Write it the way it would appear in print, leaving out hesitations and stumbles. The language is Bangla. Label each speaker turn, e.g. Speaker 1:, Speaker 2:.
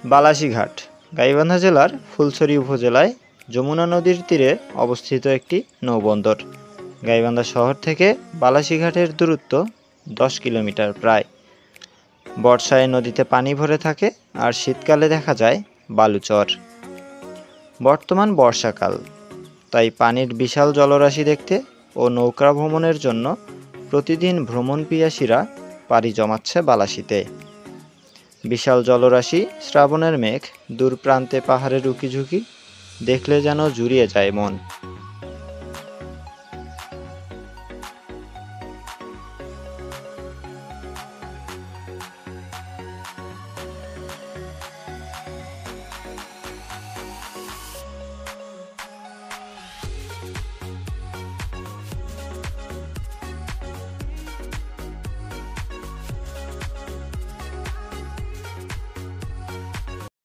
Speaker 1: বালাসীঘাট গাইবান্ধা জেলার ফুলছড়ি উপজেলায় যমুনা নদীর তীরে অবস্থিত একটি নৌবন্দর। গাইবান্ধা শহর থেকে বালাসীঘাটের দূরত্ব 10 কিলোমিটার প্রায়। বর্ষায় নদীতে পানি ভরে থাকে আর শীতকালে দেখা যায় বালুচর। বর্তমান বর্ষাকাল, তাই পানির বিশাল জলরাশি দেখতে ও নৌকা ভ্রমণের জন্য প্রতিদিন ভ্রমণ পিয়াসীরা পাড়ি জমাচ্ছে বালাসীতে। বিশাল জলরাশি, শ্রাবণের মেঘ, দূর প্রান্তে পাহাড়ের উকিঝুঁকি দেখলে যেন জুড়িয়ে যায় মন।